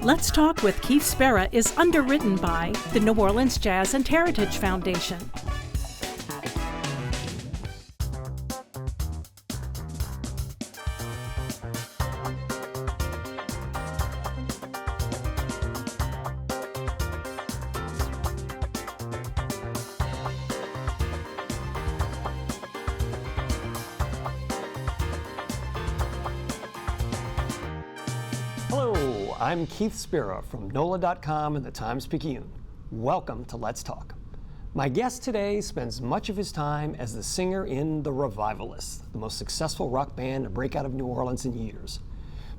Let's Talk with Keith Spera is underwritten by the New Orleans Jazz and Heritage Foundation. Hello, I'm Keith Spera from NOLA.com and the Times-Picayune. Welcome to Let's Talk. My guest today spends much of his time as the singer in The Revivalists, the most successful rock band to break out of New Orleans in years.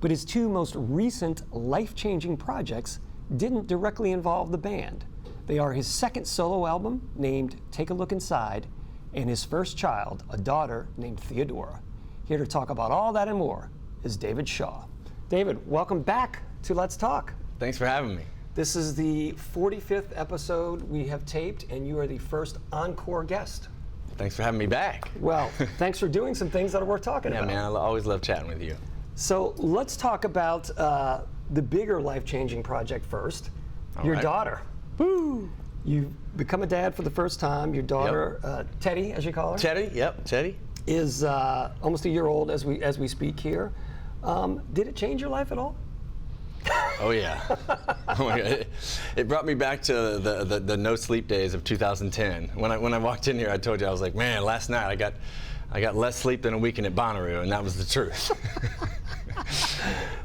But his two most recent life-changing projects didn't directly involve the band. They are his second solo album, named Take a Look Inside, and his first child, a daughter named Theodora. Here to talk about all that and more is David Shaw. David, welcome back to Let's Talk. Thanks for having me. This is the 45th episode we have taped, and you are the first encore guest. Thanks for having me back. Well, thanks for doing some things that are worth talking about. Yeah, man, I always love chatting with you. So let's talk about the bigger life-changing project first. Your daughter. Woo! You've become a dad for the first time. Your daughter, Teddy, as you call her. Teddy, yep, Teddy. Is almost a year old as we speak here. Did it change your life at all? Oh yeah. Oh my God. It brought me back to the no sleep days of 2010. When I walked in here, I told you, I was like, man, last night I got less sleep than a weekend at Bonnaroo, and that was the truth.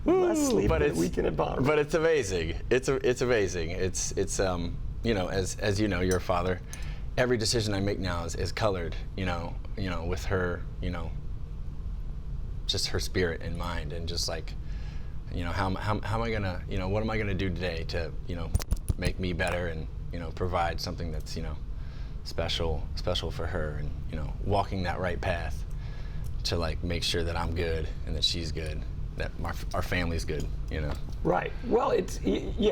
Less sleep than a weekend at Bonnaroo. But it's amazing. It's amazing. It's you know, as you know, you're a father. Every decision I make now is colored, you know, with her, just her spirit in mind, and just like, how am I gonna, what am I gonna do today to, make me better, and provide something that's, special for her, and walking that right path to like make sure that I'm good and that she's good, that our family's good, Right. Well, I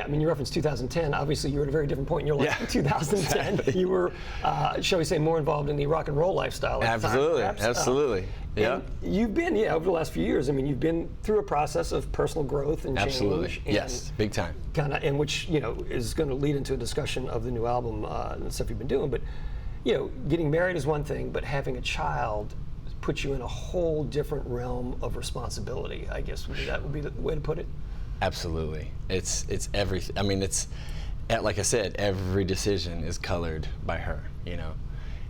mean, you referenced 2010. Obviously, you were at a very different point in your life in 2010. Exactly. You were, shall we say, more involved in the rock and roll lifestyle at the time, perhaps. Absolutely. Yeah. You've been, over the last few years, I mean, you've been through a process of personal growth and change. Absolutely. Yes, big time. And which, is going to lead into a discussion of the new album and the stuff you've been doing. But, getting married is one thing, but having a child puts you in a whole different realm of responsibility, I guess. That would be the way to put it. Absolutely. It's everything. I mean, it's, like I said, every decision is colored by her,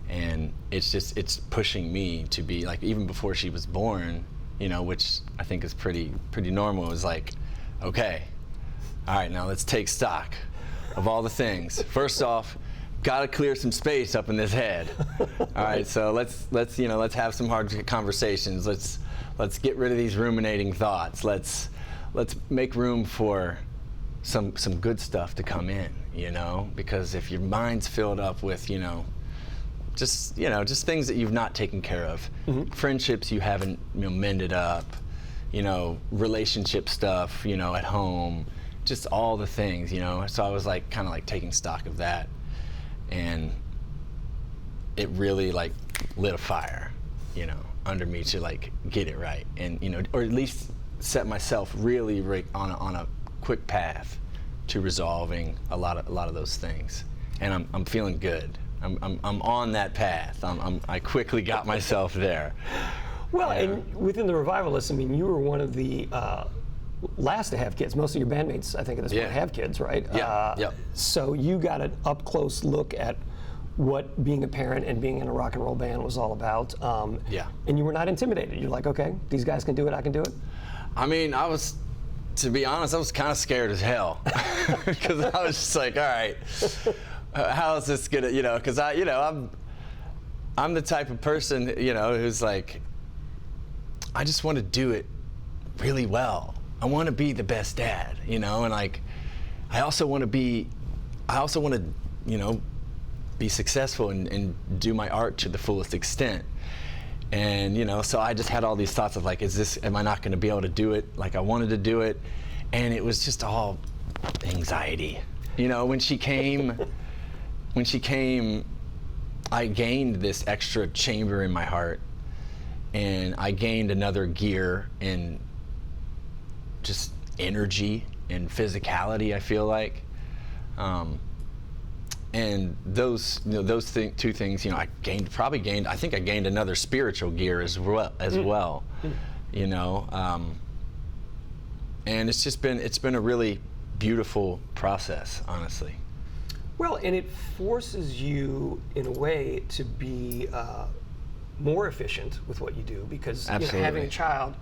and it's pushing me to be like, even before she was born, which I think is pretty normal. It was like, okay, all right, now let's take stock of all the things. First off, gotta clear some space up in this head. All right, so let's have some hard conversations. Let's get rid of these ruminating thoughts. Let's make room for some good stuff to come in, because if your mind's filled up with, just things that you've not taken care of, friendships you haven't mended up, relationship stuff, at home, just all the things, So I was like kind of like taking stock of that, and it really like lit a fire, under me to like get it right, and or at least set myself really on a quick path to resolving a lot of those things, and I'm feeling good. I'm on that path. I quickly got myself there. Well, and within the Revivalists, I mean, you were one of the last to have kids. Most of your bandmates, I think, at this point have kids, right? Yeah. So you got an up close look at what being a parent and being in a rock and roll band was all about. And you were not intimidated. You're like, okay, these guys can do it. I can do it. I mean, to be honest, I was kind of scared as hell, because I was just like, all right, how is this gonna, because I'm the type of person, who's like, I just want to do it really well. I want to be the best dad, and like, I also want to be successful and do my art to the fullest extent. And so I just had all these thoughts of like, am I not going to be able to do it like I wanted to do it? And it was just all anxiety. When she came, I gained this extra chamber in my heart, and I gained another gear in just energy in physicality, I feel like. And those two things, I gained, I think I gained another spiritual gear as well, and it's been a really beautiful process, honestly. Well, and it forces you, in a way, to be more efficient with what you do, because having a child,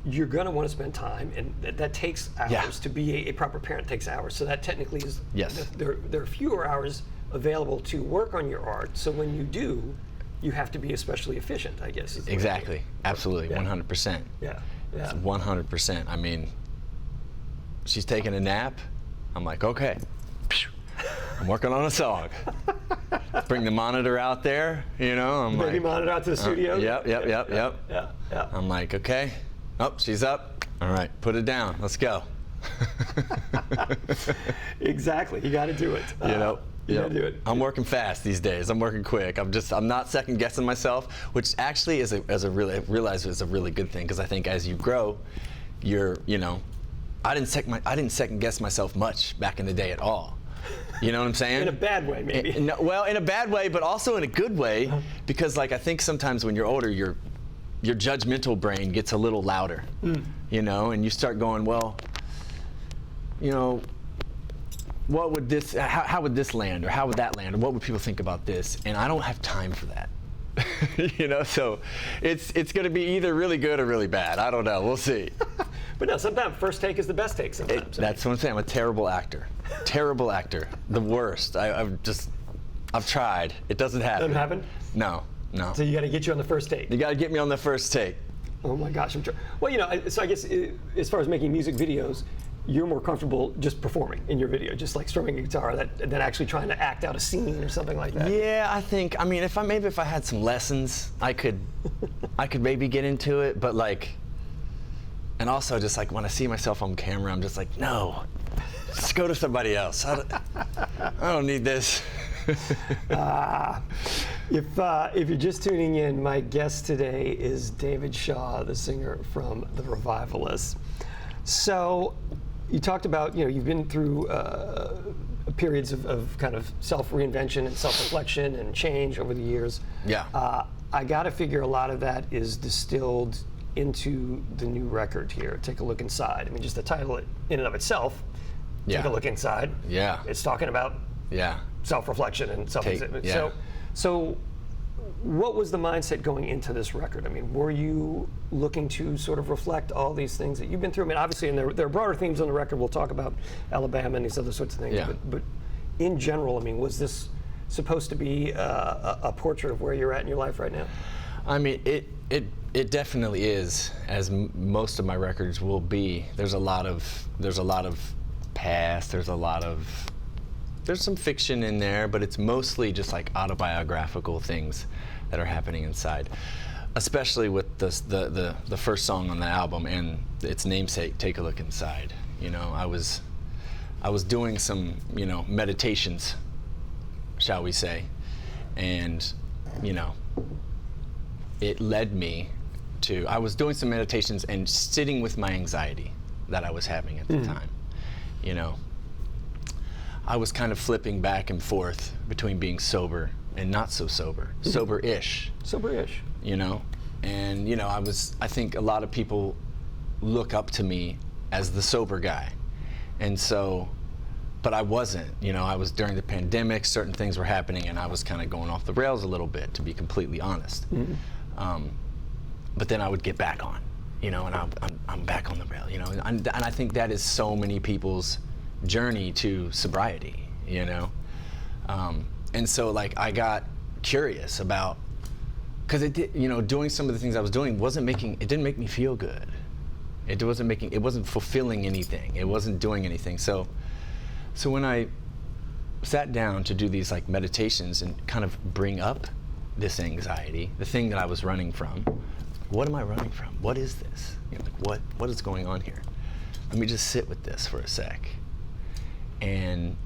you're going to want to spend time, and that takes hours. Yeah. To be a proper parent takes hours. So that technically is, yes. There are fewer hours available to work on your art. So when you do, you have to be especially efficient, I guess. Exactly. Absolutely. Yeah. 100%. Yeah. It's 100%. I mean, she's taking a nap. I'm like, okay, I'm working on a song. Bring the monitor out there, I'm Bring the monitor out to the studio. Yep. Yeah. I'm like, okay. Oh, she's up. All right, put it down. Let's go. Exactly. You got to do it. You got to do it. I'm working fast these days. I'm working quick. I'm not second guessing myself, which actually I realize is a really good thing, because I think as you grow, I didn't second guess myself much back in the day at all. You know what I'm saying? In a bad way, maybe. In a bad way, but also in a good way, because I think sometimes when you're older, your judgmental brain gets a little louder, and you start going, well, what would this, how would this land, or how would that land, or what would people think about this? And I don't have time for that. So it's going to be either really good or really bad. I don't know. We'll see. But no, sometimes first take is the best take sometimes. That's what I'm saying. I'm a terrible actor. Terrible actor. The worst. I've tried. It doesn't happen. Doesn't happen? No. So you got to get you on the first take. You got to get me on the first take. Oh my gosh, I'm sure. Well, so I guess as far as making music videos, you're more comfortable just performing in your video, just like strumming a guitar, than actually trying to act out a scene or something like that. Yeah, I think. I mean, if I had some lessons, I could maybe get into it. But and also just when I see myself on camera, I'm just like, no, just go to somebody else. I don't need this. If you're just tuning in, my guest today is David Shaw, the singer from The Revivalists. So you talked about, you've been through periods of kind of self-reinvention and self-reflection and change over the years. Yeah. I got to figure a lot of that is distilled into the new record here, Take a Look Inside. I mean, just the title in and of itself, Take a Look Inside. Yeah. It's talking about self-reflection and self-examination. So what was the mindset going into this record? I mean, were you looking to sort of reflect all these things that you've been through? I mean, obviously, and there are broader themes on the record. We'll talk about Alabama and these other sorts of things. Yeah. But in general, I mean, was this supposed to be a portrait of where you're at in your life right now? I mean, it definitely is, as most of my records will be. There's a lot of past. There's some fiction in there, but it's mostly just autobiographical things that are happening inside. Especially with the first song on the album and its namesake, Take a Look Inside. I was doing some meditations, shall we say, and it led me to, I was doing some meditations and sitting with my anxiety that I was having at the time. I was kind of flipping back and forth between being sober and not so sober, sober-ish. Sober-ish. And I think a lot of people look up to me as the sober guy. And so, but I wasn't, I was during the pandemic, certain things were happening and I was kind of going off the rails a little bit, to be completely honest. But then I would get back on, and I'm back on the rail, and I think that is so many people's journey to sobriety, and so I got curious about, because it did, doing some of the things I was doing it didn't make me feel good. It wasn't fulfilling anything. It wasn't doing anything. So when I sat down to do these meditations and kind of bring up this anxiety, the thing that I was running from, what am I running from? What is this? What is going on here? Let me just sit with this for a sec. And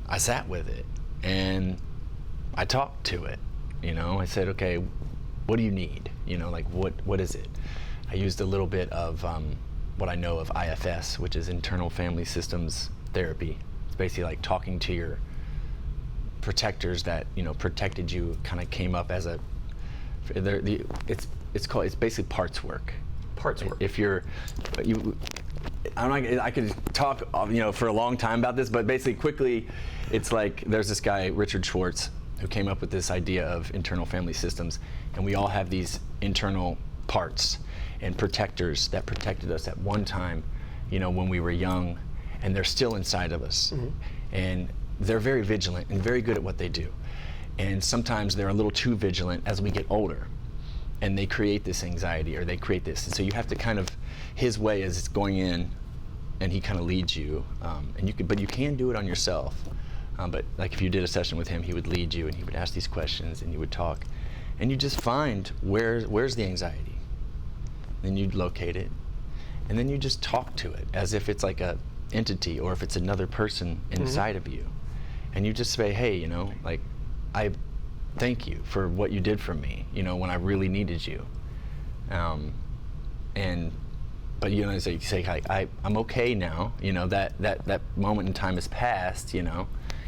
I sat with it and I talked to it. I said, okay, what do you need? What is it? I used a little bit of what I know of IFS, which is internal family systems therapy. It's basically like talking to your protectors that protected you, kind of came up as it's basically parts work. Parts work. If I could talk for a long time about this, but basically quickly, it's like there's this guy Richard Schwartz who came up with this idea of internal family systems, and we all have these internal parts and protectors that protected us at one time, when we were young, and they're still inside of us. Mm-hmm. And they're very vigilant and very good at what they do. And sometimes they're a little too vigilant as we get older, and they create this anxiety, or they create this. And so you have to kind of, his way is it's going in, and he kind of leads you, but you can do it on yourself. But like if you did a session with him, he would lead you, and he would ask these questions, and you would talk, and you just find where's the anxiety. Then you'd locate it, and then you just talk to it as if it's like a entity, or if it's another person inside of you, and you just say, hey, like, I thank you for what you did for me, when I really needed you, but you say like, I'm okay now, that moment in time has passed,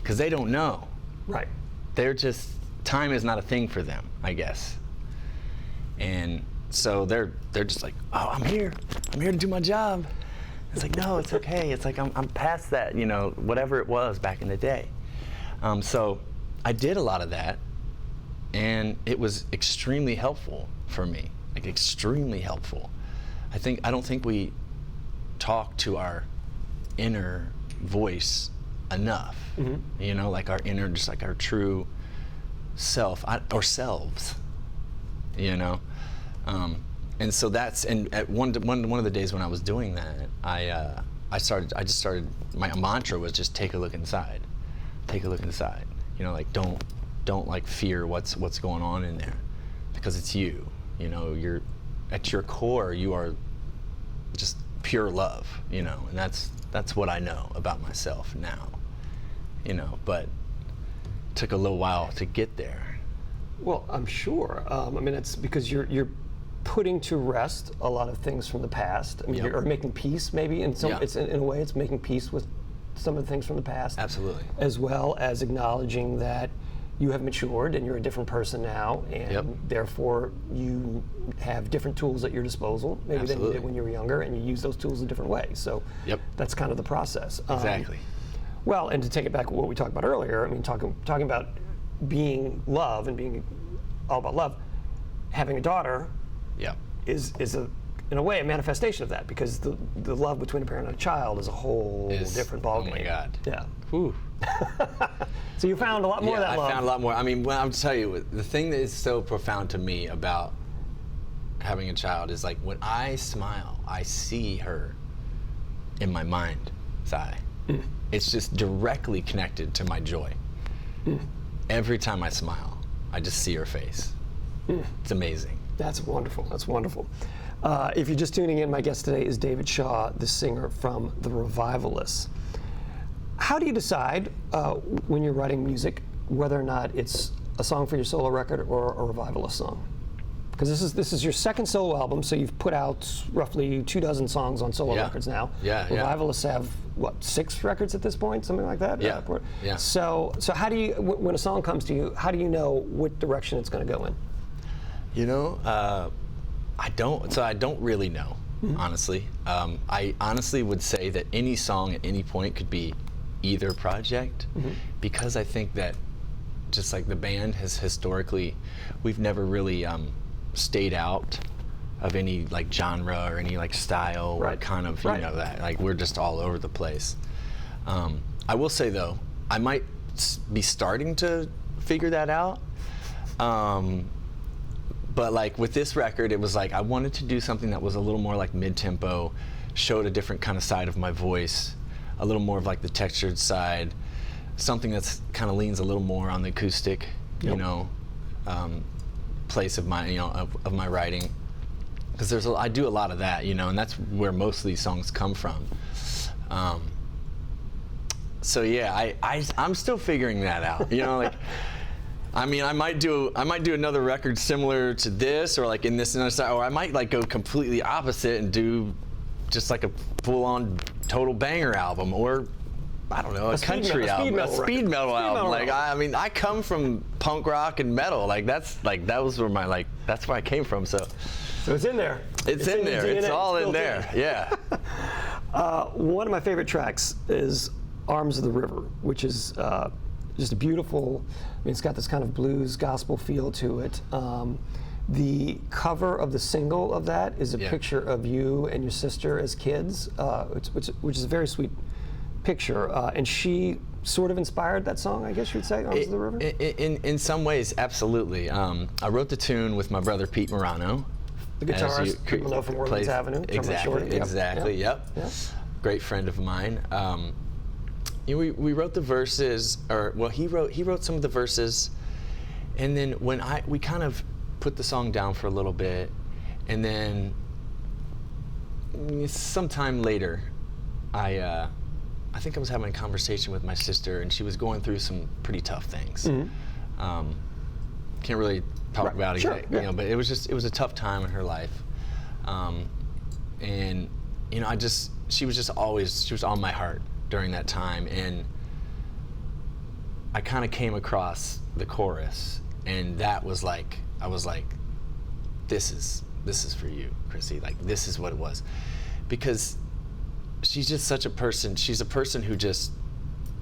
because they don't know. Right. They're just, time is not a thing for them, I guess. And so they're just like, oh, I'm here to do my job. It's like, no, it's okay. It's like, I'm past that, whatever it was back in the day. So I did a lot of that, and it was extremely helpful for me, like extremely helpful. I don't think we talk to our inner voice enough, like our inner, just like our true self, or selves, and so and at one of the days when I was doing that, I just started, my mantra was just take a look inside, like don't like fear what's going on in there, because it's you, you're at your core, you are just pure love, and that's what I know about myself now, but it took a little while to get there. Well, I'm sure. It's because you're putting to rest a lot of things from the past. You're making peace, maybe in some. It's in a way, it's making peace with some of the things from the past. Absolutely. As well as acknowledging that you have matured and you're a different person now, and therefore you have different tools at your disposal, maybe than you did when you were younger, and you use those tools a different way. So that's kind of the process. Exactly. Well, and to take it back to what we talked about earlier, talking about being love and being all about love, having a daughter is in a way a manifestation of that, because the love between a parent and a child is a whole different ballgame. Oh my God. Yeah. Whew. So you found a lot more of that love. I found a lot more. Well, I'll tell you, the thing that is so profound to me about having a child is like when I smile, I see her in my mind's eye. It's just directly connected to my joy. Every time I smile, I just see her face. It's amazing. That's wonderful. That's wonderful. If you're just tuning in, my guest today is David Shaw, the singer from The Revivalists. How do you decide when you're writing music whether or not it's a song for your solo record or a Revivalist song? Because this is your second solo album, so you've put out roughly 24 songs on solo records now. Revivalists have, 6 records at this point, something like that? Yeah. So how do you, when a song comes to you, how do you know what direction it's going to go in? I don't really know, honestly. I honestly would say that any song at any point could be either project, because I think that just like the band has historically, we've never really stayed out of any like genre or any like style or kind of, that, like we're just all over the place. I will say though, I might be starting to figure that out. But like with this record, it was like I wanted to do something that was a little more like mid-tempo, showed a different kind of side of my voice, a little more of like the textured side, something that's kind of leans a little more on the acoustic, place of my, of my writing, because I do a lot of that, and that's where most of these songs come from. So yeah, I'm still figuring that out, like. I might do another record similar to this, or like in this another style, or I might like go completely opposite and do just like a full-on total banger album, or I don't know, a country album, a speed metal album. Like I mean, I come from punk rock and metal. Like that was where that's where I came from. So it's in there. It's in there. It's all in there. Yeah. One of my favorite tracks is "Arms of the River," which is just a beautiful. I mean, it's got this kind of blues gospel feel to it. The cover of the single of that is a picture of you and your sister as kids, which is a very sweet picture. And she sort of inspired that song, I guess you'd say, Arms of the River? In some ways, absolutely. I wrote the tune with my brother Pete Morano. The guitarist, people know from Orleans Avenue. Exactly, yep. Great friend of mine. We wrote the verses, he wrote some of the verses, and then we kind of put the song down for a little bit, and then sometime later, I think I was having a conversation with my sister, and she was going through some pretty tough things. Mm-hmm. Can't really talk about it, but it was a tough time in her life, and she was on my heart during that time, and I kind of came across the chorus, and that was like, I was like, this is for you, Chrissy. Like, this is what it was, because she's just such a person. She's a person who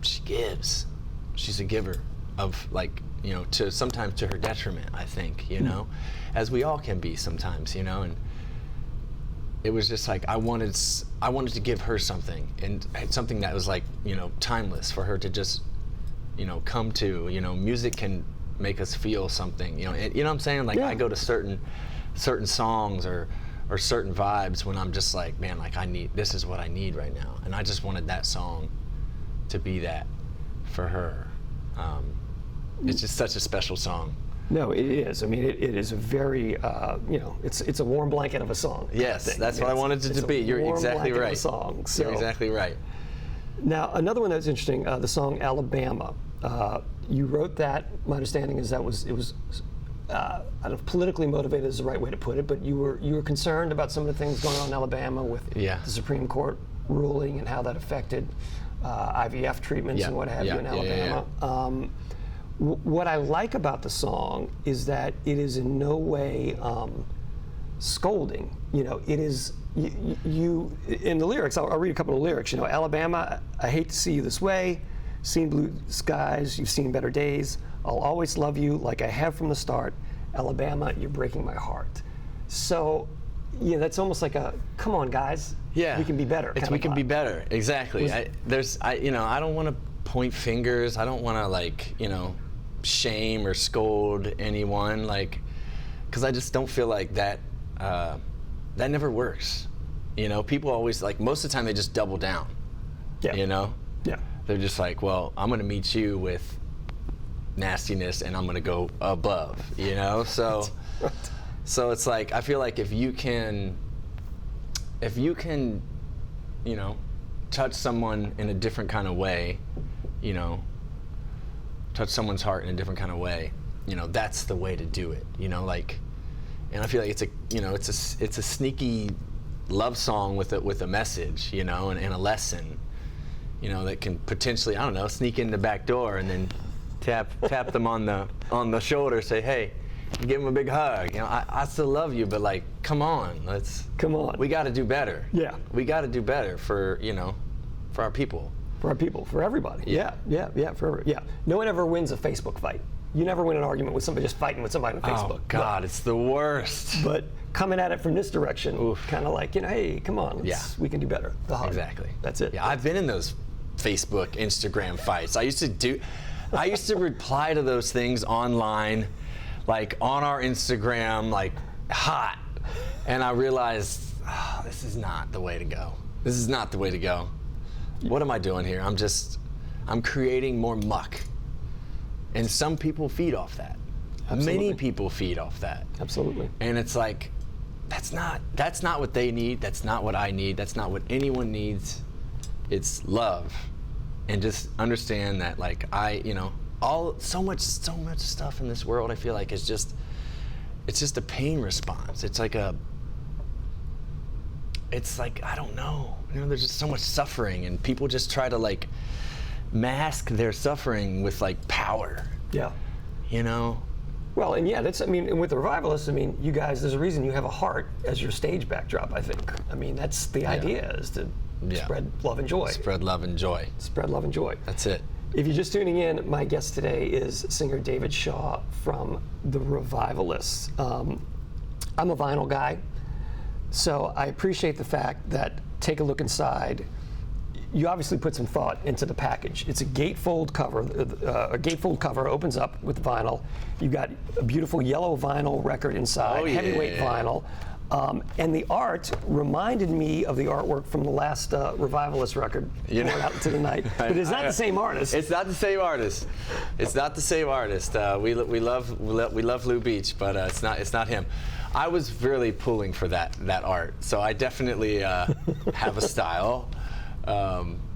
she gives. She's a giver of, like, sometimes to her detriment, I think, as we all can be sometimes, and it was just like, I wanted to give her something, and something that was like, timeless for her to just, come to. Music can make us feel something, and, you know what I'm saying? Like, I go to certain songs or certain vibes when I'm just like, man, like, this is what I need right now. And I just wanted that song to be that for her. It's just such a special song. No, it is. I mean, it is a very, it's a warm blanket of a song. Yes, that's what I wanted it to be. You're exactly right. Of a song. So. You're exactly right. Now, another one that's interesting, the song Alabama. You wrote that, my understanding is it was I don't know if politically motivated is the right way to put it, but you were concerned about some of the things going on in Alabama with the Supreme Court ruling and how that affected IVF treatments and what have you in Alabama. What I like about the song is that it is in no way scolding. It is you in the lyrics. I'll read a couple of lyrics. Alabama, I hate to see you this way. Seen blue skies, you've seen better days. I'll always love you like I have from the start. Alabama, you're breaking my heart. So, that's almost like a, come on, guys. Yeah, we can be better. We can be better. Exactly. I don't want to point fingers. I don't want to shame or scold anyone, because I just don't feel like that. That never works. People always most of the time they just double down. Yeah. Yeah. They're just like, well, I'm going to meet you with nastiness, and I'm going to go above. So. Right. So it's like, I feel like if you can, touch someone in a different kind of way, touch someone's heart in a different kind of way, that's the way to do it, and I feel like it's a sneaky love song with a message, and a lesson, that can potentially, I don't know, sneak in the back door and then tap them on the shoulder, say, hey, give them a big hug. I still love you, but come on. We got to do better. Yeah. We got to do better for our people. For our people, for everybody. Yeah. No one ever wins a Facebook fight. You never win an argument with somebody just fighting with somebody on Facebook. Oh God, it's the worst. But coming at it from this direction, kind of like, hey, come on, we can do better. The hug. Exactly. That's it. Yeah, I've been in those Facebook, Instagram fights. I used to reply to those things online, on our Instagram, hot. And I realized, this is not the way to go. This is not the way to go. What am I doing here? I'm creating more muck. And some people feed off that. Absolutely. Many people feed off that. Absolutely. And it's like, that's not what they need. That's not what I need. That's not what anyone needs. It's love. And just understand that so much stuff in this world, I feel like it's just a pain response. It's it's like, I don't know. There's just so much suffering, and people just try to like mask their suffering with like power. Yeah. Well, and yeah, and with the Revivalists, you guys, there's a reason you have a heart as your stage backdrop, I think. That's the idea, is to spread love and joy. Spread love and joy. Spread love and joy. That's it. If you're just tuning in, my guest today is singer David Shaw from the Revivalists. I'm a vinyl guy, so I appreciate the fact that Take a Look Inside, you obviously put some thought into the package. It's a gatefold cover. A gatefold cover opens up with vinyl. You've got a beautiful yellow vinyl record inside, heavyweight vinyl. And the art reminded me of the artwork from the last Revivalist record, Poured Out Into the Night. But it's not the same artist. It's not the same artist. It's not the same artist. We love Lou Beach, but it's not him. I was really pulling for that art, so I definitely have a style,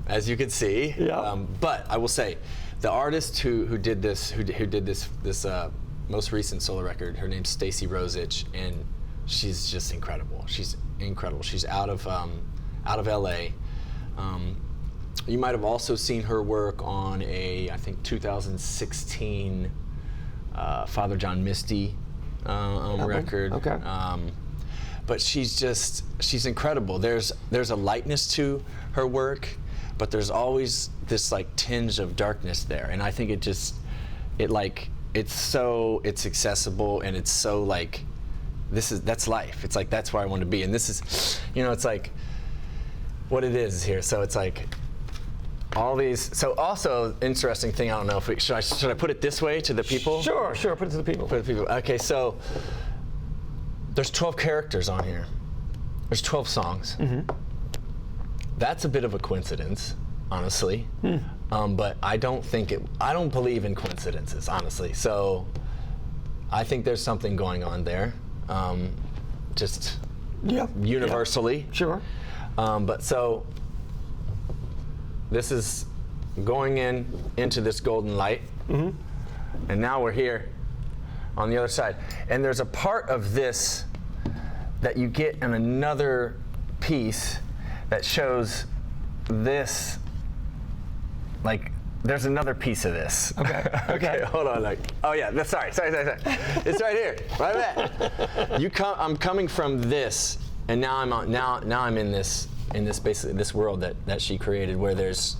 as you can see. Yeah. But I will say, the artist who did this most recent solo record, her name's Stacey Rosich, and she's just incredible. She's incredible. She's out of LA. You might have also seen her work on I think 2016 Father John Misty record. Okay. But she's incredible. There's a lightness to her work, but there's always this like tinge of darkness there, and I think it's accessible, and it's so like, that's life. It's like, that's where I want to be. And this is, it's like what it is here. So it's like all these. So also, interesting thing, I don't know if should I put it this way to the people? Sure, put it to the people. Put it to the people. Okay, so there's 12 characters on here. There's 12 songs. Mm-hmm. That's a bit of a coincidence, honestly. But I don't believe in coincidences, honestly. So I think there's something going on there. Just universally. Yeah. Sure. But so this is going into this golden light, and now we're here on the other side. And there's a part of this that you get in another piece that shows this, like, there's another piece of this. Okay. Hold on. Oh yeah. Sorry. It's right here. Right back. I'm coming from this, and now I'm in this basically this world that she created, where there's,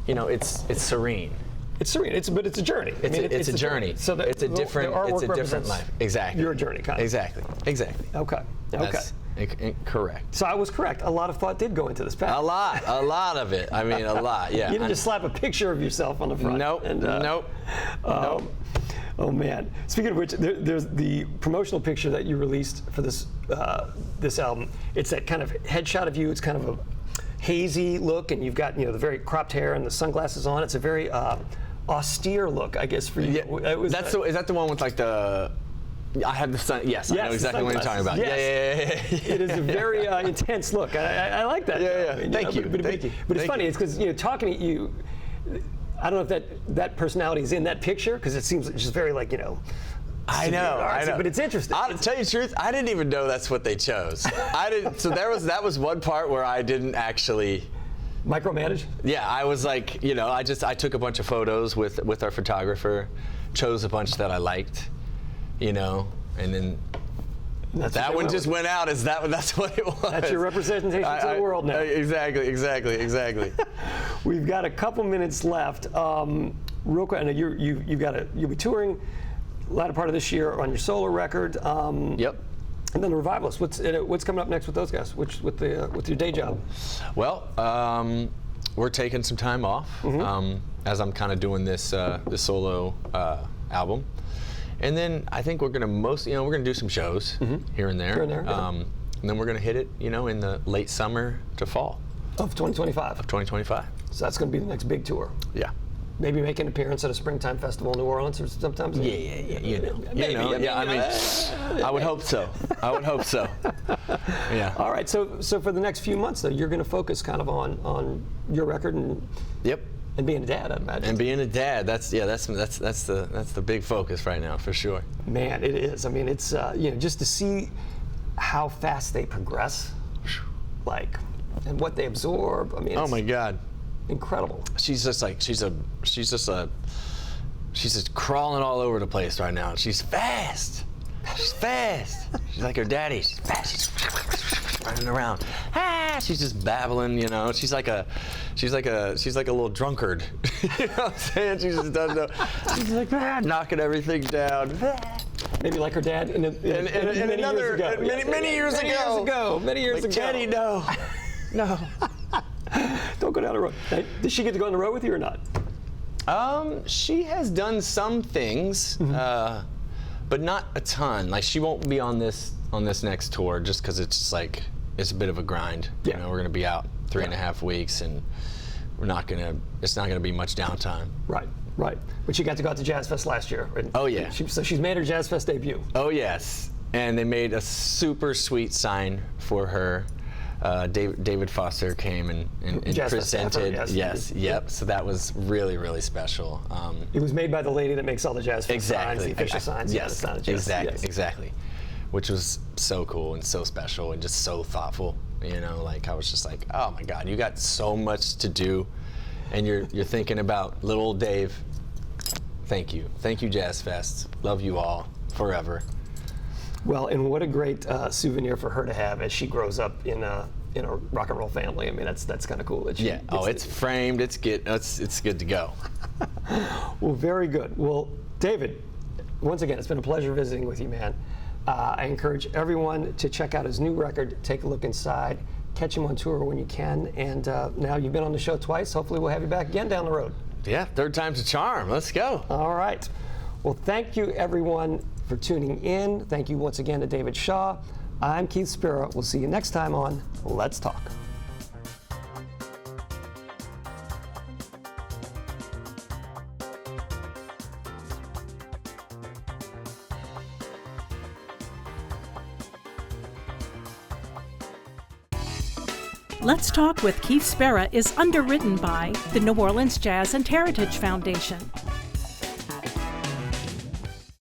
it's serene. It's serene. But it's a journey. It's a journey. So it's a different life. Exactly. Your journey, kind of. Exactly. Okay. That's correct. So I was correct. A lot of thought did go into this package. A lot of it. A lot. Yeah. You didn't just slap a picture of yourself on the front. Nope. Nope. Oh man. Speaking of which, there's the promotional picture that you released for this album. It's that kind of headshot of you. It's kind of a hazy look, and you've got the very cropped hair and the sunglasses on. It's a very austere look, I guess, for you. Yeah. Is that the one with like the? I have the sun. Yes, I know exactly what you're talking about. Yes. Yeah. It is a very intense look. I like that. Yeah. Thank you. But it's funny. It's because talking to you, I don't know if that personality is in that picture, because it seems just very like I know. But it's interesting. I'll tell you the truth, I didn't even know that's what they chose. I didn't. So that was one part where I didn't actually micromanage. Yeah, I was like, I took a bunch of photos with our photographer, chose a bunch that I liked. And then that one just went out as that's what it was. That's your representation to the world now. Exactly. We've got a couple minutes left. Real quick, I know you'll be touring latter part of this year on your solo record. Yep. And then the Revivalists. What's coming up next with those guys? With your day job? Well, we're taking some time off as I'm kind of doing this solo album. And then I think we're gonna we're gonna do some shows here and there. And then we're gonna hit it, in the late summer to fall of 2025. So that's gonna be the next big tour. Yeah. Maybe make an appearance at a springtime festival in New Orleans or sometimes. Yeah. I would hope so. Yeah. All right. So for the next few months, though, you're gonna focus kind of on your record and. Yep. And being a dad, I'd imagine. And being a dad, that's the big focus right now, for sure. Man, it is. It's just to see how fast they progress. like and what they absorb. I mean, Oh it's my God. incredible. She's just crawling all over the place right now. She's fast. She's fast. She's like her daddy. She's fast. She's running around. She's just babbling, you know. She's like a little drunkard. You know what I'm saying? She just doesn't know. She's like knocking everything down. Maybe like her dad many years ago. Teddy, no. No. Don't go down the road. Now, did she get to go on the road with you or not? She has done some things, but not a ton. Like she won't be on this next tour just because it's just like it's a bit of a grind. Yeah. You know, we're gonna be out 3.5 weeks, and it's not gonna be much downtime. Right. But she got to go out to Jazz Fest last year. And Oh yeah. so she's made her Jazz Fest debut. Oh yes, and they made a super sweet sign for her. David Foster came and Jazz Fest presented. staffer, Yes, yep. So that was really, really special. It was made by the lady that makes all the Jazz Fest signs, the official signs. Yes, it's not a Jazz, exactly. Which was so cool and so special and just so thoughtful. You know, like I was just like, oh my God, you got so much to do, and you're thinking about little old Dave. Thank you, Jazz Fest. Love you all forever. Well, and what a great souvenir for her to have as she grows up in a rock and roll family. I mean, that's kind of cool. That she it's framed. It's good to go. Well, very good. Well, David, once again, it's been a pleasure visiting with you, man. I encourage everyone to check out his new record, take a look inside, catch him on tour when you can. And now you've been on the show twice. Hopefully we'll have you back again down the road. Yeah, third time's a charm. Let's go. All right. Well, thank you, everyone, for tuning in. Thank you once again to David Shaw. I'm Keith Spera. We'll see you next time on Let's Talk. Let's Talk with Keith Spera is underwritten by the New Orleans Jazz and Heritage Foundation.